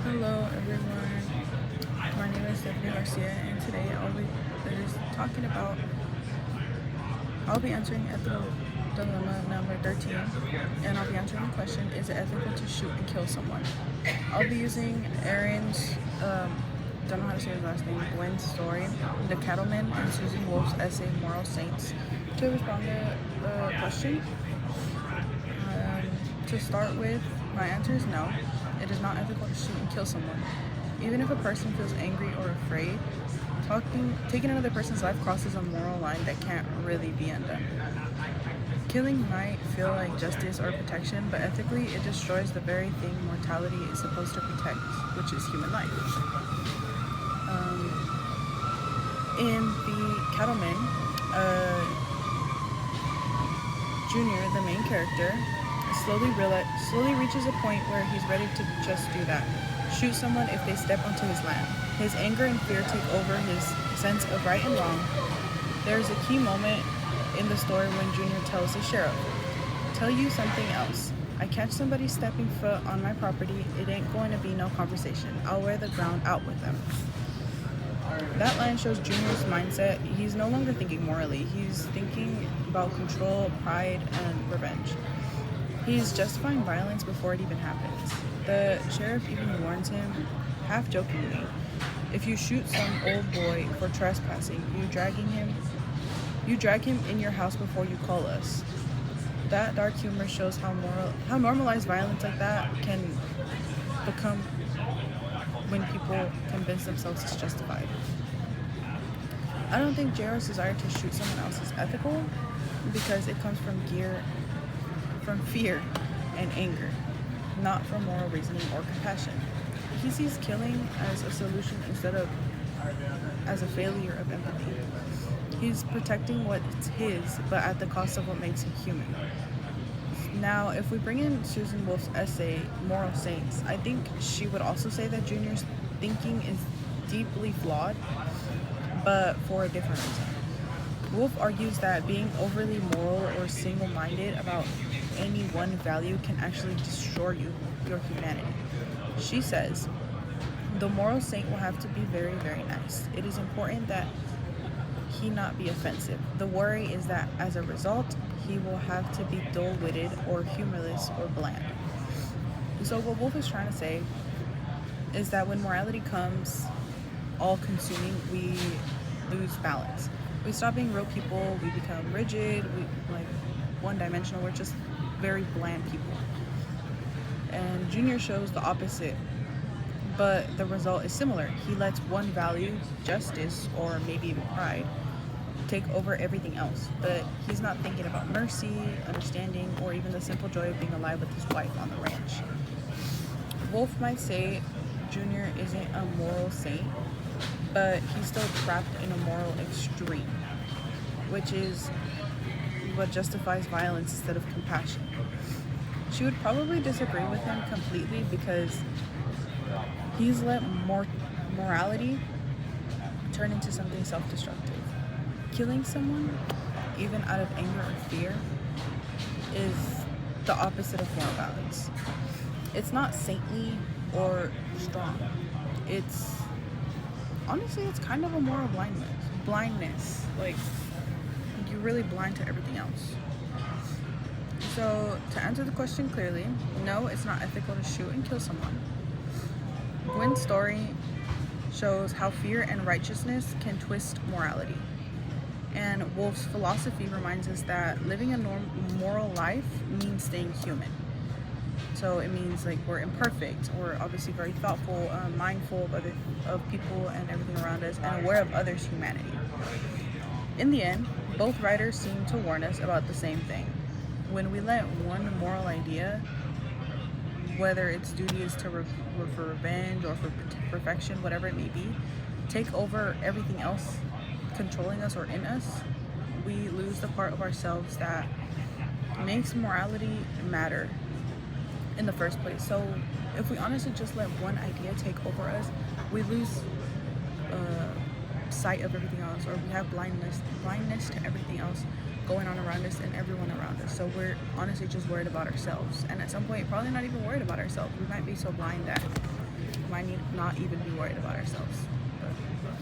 Hello everyone, my name is Stephanie Garcia and today I'll be answering ethical dilemma number 13, and I'll be answering the question, is it ethical to shoot and kill someone? I'll be using Aaron's, don't know how to say his last name, Gwen's story, The Cattleman, and Susan Wolf's essay, Moral Saints, to respond to the question. To start with, my answer is no. It is not ethical to shoot and kill someone. Even if a person feels angry or afraid, taking another person's life crosses a moral line that can't really be undone. Killing might feel like justice or protection, but ethically it destroys the very thing mortality is supposed to protect, which is human life. In The Cattleman, Junior, the main character, slowly reaches a point where he's ready to just do that. Shoot someone if they step onto his land. His anger and fear take over his sense of right and wrong. There is a key moment in the story when Junior tells the sheriff, "Tell you something else. I catch somebody stepping foot on my property, it ain't going to be no conversation. I'll wear the ground out with them." That line shows Junior's mindset. He's no longer thinking morally. He's thinking about control, pride, and revenge. He's justifying violence before it even happens. The sheriff even warns him, half jokingly, "If you shoot some old boy for trespassing, you drag him in your house before you call us." That dark humor shows how normalized violence like that can become when people convince themselves it's justified. I don't think JR's desire to shoot someone else is ethical because it comes from fear and anger, not from moral reasoning or compassion. He sees killing as a solution instead of as a failure of empathy. He's protecting what's his, but at the cost of what makes him human. Now, if we bring in Susan Wolf's essay, Moral Saints, I think she would also say that Junior's thinking is deeply flawed, but for a different reason. Wolf argues that being overly moral or single-minded about any one value can actually destroy your humanity. She says, "The moral saint will have to be very, very nice. It is important that he not be offensive. The worry is that as a result, he will have to be dull-witted or humorless or bland." So what Wolf is trying to say is that when morality comes all-consuming, we lose balance. We stop being real people, we become rigid, one-dimensional, we're just very bland people. And Junior shows the opposite, but the result is similar. He lets one value, justice, or maybe even pride, take over everything else, but he's not thinking about mercy, understanding, or even the simple joy of being alive with his wife on the ranch. Wolf might say Junior isn't a moral saint, but he's still trapped in a moral extreme, which is what justifies violence instead of compassion. She would probably disagree with him completely because he's let morality turn into something self-destructive. Killing someone, even out of anger or fear, is the opposite of moral balance. It's not saintly or strong. Honestly, it's kind of a moral blindness. Like, you're really blind to everything else. So, to answer the question clearly, no, it's not ethical to shoot and kill someone. Gwen's story shows how fear and righteousness can twist morality. And Wolf's philosophy reminds us that living a moral life means staying human. So it means we're imperfect, we're obviously very thoughtful, mindful of people and everything around us, and aware of others' humanity. In the end, both writers seem to warn us about the same thing. When we let one moral idea, whether its duty is for revenge or for perfection, whatever it may be, take over everything else controlling us or in us, we lose the part of ourselves that makes morality matter in the first place. So if we honestly just let one idea take over us, we lose sight of everything else, or we have blindness to everything else going on around us and everyone around us. So we're honestly just worried about ourselves, and at some point probably not even worried about ourselves. We might be so blind that we might might not even be worried about ourselves. But